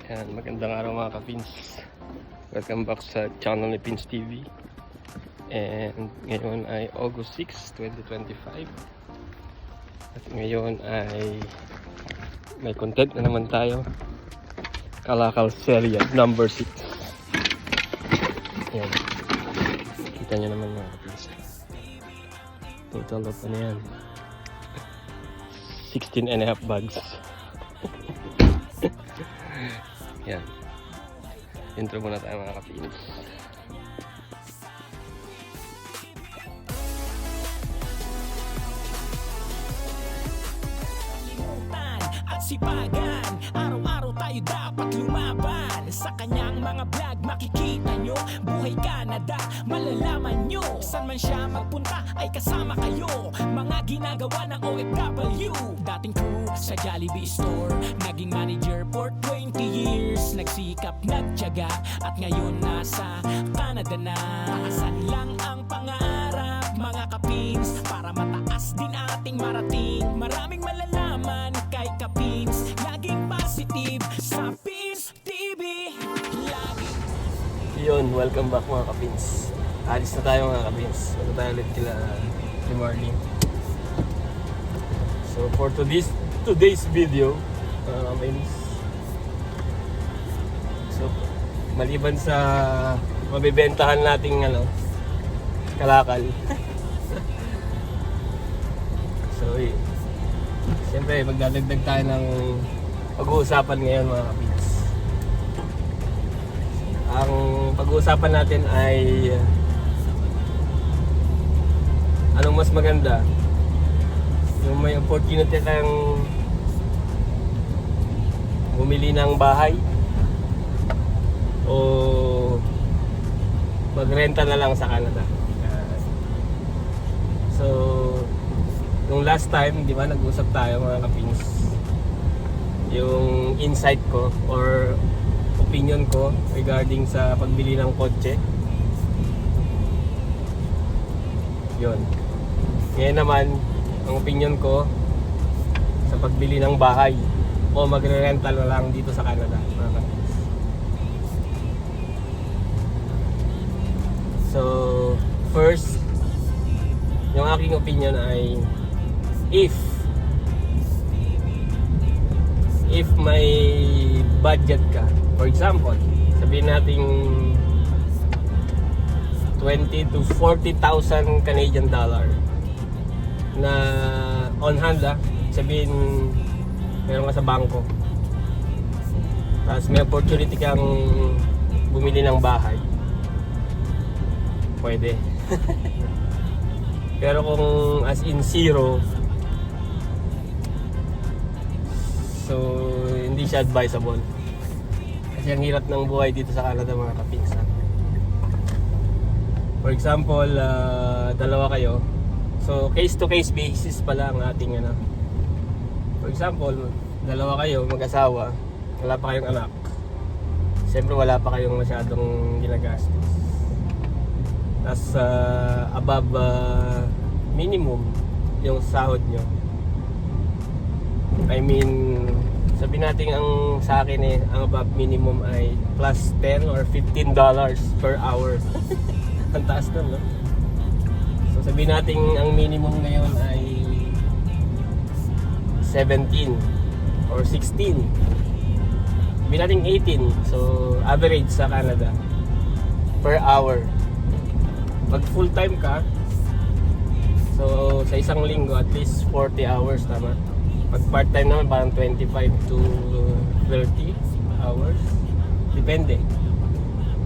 Yan, magandang araw mga ka-Pins. Welcome back sa channel ni Pins TV. And ngayon ay August 6, 2025. At ngayon ay may content na naman tayo. Kalakal Seria number 6. Yan. Kita nyo naman mga ka-Pins. Total of ano yan, 16.5 bags. Yan. Intro muna tayo mga ka-Pins. At sipagan, araw-araw tayo dapat lumaban. Sa kanyang mga vlog makikita nyo, buhay Canada, malalaman nyo. San man siya magpunta ay kasama kayo. Mga ginagawa ng OFW. Dating crew sa Jollibee store, naging manager for 20 years. Nagsikap, nagtiyaga, at ngayon nasa Canada na. Taasan lang ang pangarap mga ka-Pins, para mataas din ating marating. Maraming malalaman kay ka-Pins, laging positive sa Pins TV. Yun, welcome back mga ka-Pins. Alis na tayo mga ka-Pins. Punta tayo ulit kila Marlene. So for today's video, ka-Pins, so maliban sa mabibentahan nating kalakal. So siyempre magdadagdag tayo ng pag-uusapan ngayon mga ka-Pins. Ang pag-uusapan natin ay anong mas maganda, yung may opportunity tayong bumili ng bahay o magrenta na lang sa Canada. So nung last time, di ba, nag-usap tayo mga ka-Pins, yung insight ko or opinion ko regarding sa pagbili ng kotse. Yun. Ngayon naman, ang opinion ko sa pagbili ng bahay o magre-rental na lang dito sa Canada, mga ka-Pins. So first, yung aking opinion ay if may budget ka, for example, sabihin natin 20 to 40,000 Canadian dollar na on hand, sabihin meron ka sa bangko, tapos may opportunity kang bumili ng bahay, pwede. Pero kung as in zero, so hindi siya advisable. Kasi ang hirap ng buhay dito sa Canada mga ka-Pins. For example, dalawa kayo. So case to case basis pala ang ating For example, dalawa kayo, mag-asawa, wala pa kayong anak. Siyempre wala pa kayong masyadong ginagastos. Tapos above minimum yung sahod nyo. I mean, sabi natin ang sa akin ang above minimum ay plus 10 or $15 per hour. Ang taas nun, no? So sabi natin ang minimum ngayon ay 17 or 16. Sabi natin 18. So average sa Canada per hour. Pag full time ka, so sa isang linggo at least 40 hours, tama? Pag part time naman parang 25 to 30 hours, depende.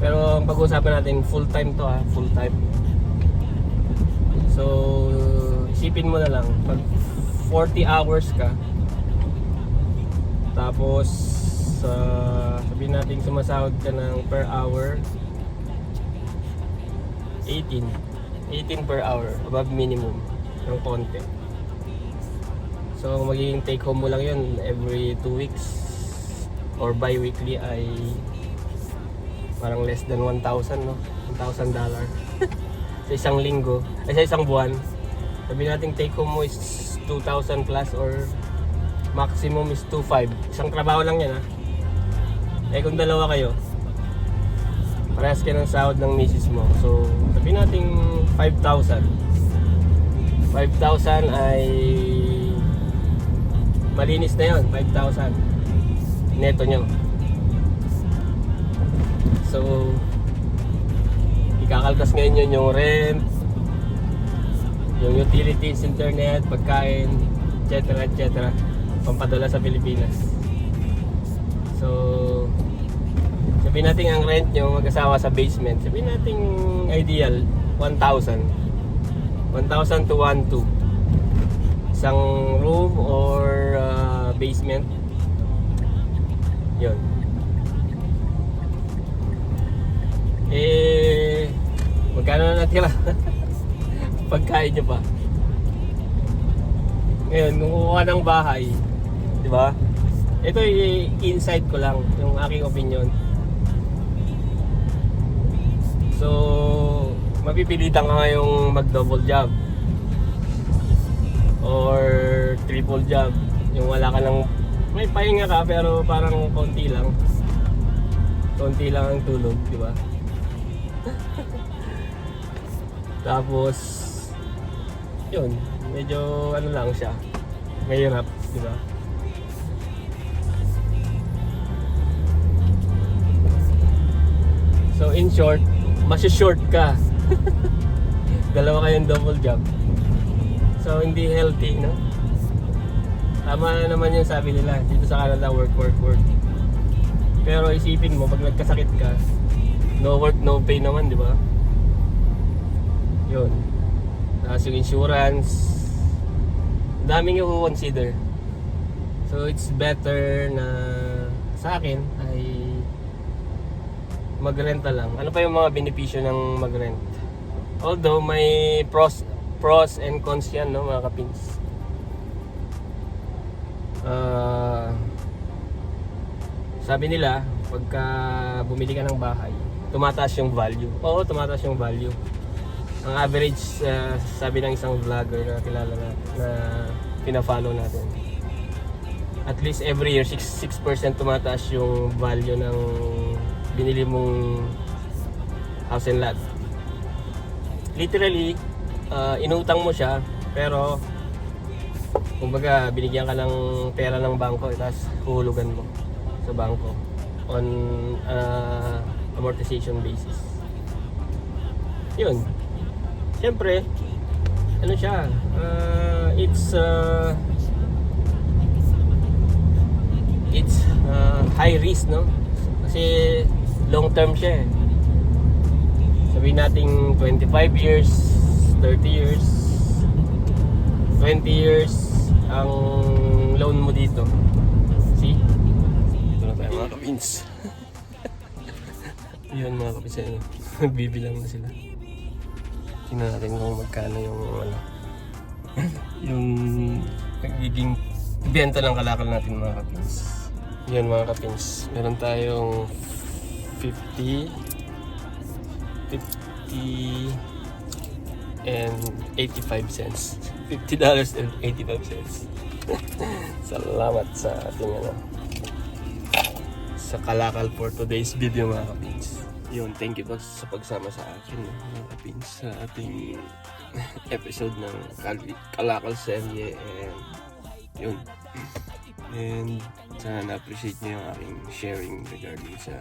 Pero ang pag-uusapan natin full time to, full time. So isipin mo na lang, pag 40 hours ka, tapos sabihin natin sumasahod ka ng per hour 18 per hour, above minimum ng konti. So magiging take home mo lang yun every 2 weeks or bi-weekly ay parang less than 1,000, no? $1,000 sa isang linggo, ay sa isang buwan. Sabi natin take home mo is 2,000 plus or maximum is 2,500. Isang trabaho lang yan, Eh kung dalawa kayo, parehas kayo ng sahod ng misis mo. So, sabihin natin 5,000. 5,000 ay malinis na yun, 5,000 neto nyo. So, ikakaltas ngayon yun yung rent, yung utilities, internet, pagkain, etc. etc. Pampadala sa Pilipinas. So, sabihin natin ang rent nyo mag-asawa sa basement. Sabihin natin ideal 1,000. 1,000 to 1,200. Isang room or basement. Yun. Eh, magkano na natira? Pagkain nyo pa. Ngayon, kung kukuha ng bahay, di ba? Ito insight ko lang, yung aking opinion. So, mapipilitan ka ngayong mag-double job or triple job. Yung wala ka lang, may pahinga ka pero parang konti lang. Konti lang ang tulog, di ba? Tapos, yun, medyo ano lang siya, mahirap, di ba? So in short, short ka. Dalawa kayong double job. So hindi healthy, no? Tama naman yung sabi nila, dito sa Canada, work. Pero isipin mo, pag nagkasakit ka, no work, no pay naman, di ba? Yun. Tapos yung insurance, daming yung consider. So it's better na sa akin ay magrenta lang. Ano pa yung mga benepisyo ng magrent? Although may pros and cons yan, no, mga kapins. Sabi nila, pagka bumili ka ng bahay, tumataas yung value. Oo, tumataas yung value. Ang average, sabi ng isang vlogger na kilala na pina-follow natin, at least every year 6% tumataas yung value ng binili mong house and lot. Literally, inutang mo siya, pero kumbaga binigyan ka ng pera ng bangko, tapos huhulugan mo sa bangko on amortization basis. Yun. Siyempre, ano siya, it's high risk, no? Kasi long term siya eh. Sabihin natin 25 years, 30 years, 20 years ang loan mo dito. See? Dito na tayo mga kapins. Yun mga kapins, nagbibilang na sila. Tingnan natin kung magkano yung yung nagiging benta ng kalakal natin mga kapins. Yan mga kapins, meron tayong 50 and 85 cents. $50 and 85 cents. Salamat sa ating sa kalakal for today's video mga kapins. Yun, thank you po sa pagsama sa akin mga kapins sa ating episode ng Kalakal Serye, and yun. And sana na-appreciate niyo yung aking sharing regarding sa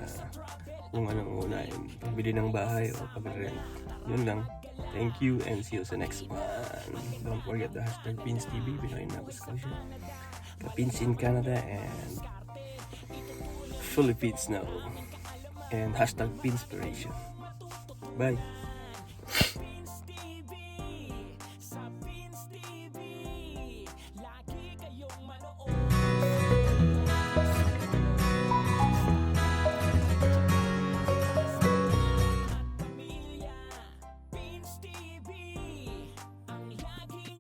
kung anong unahin, pagbili ng bahay o pag-rent. Yun lang. Thank you and see you sa next one. Don't forget the hashtag PinsTV, Pinoy Nova Scotia, Kapins in Canada and Philippines now, and hashtag Pinspiration. Bye!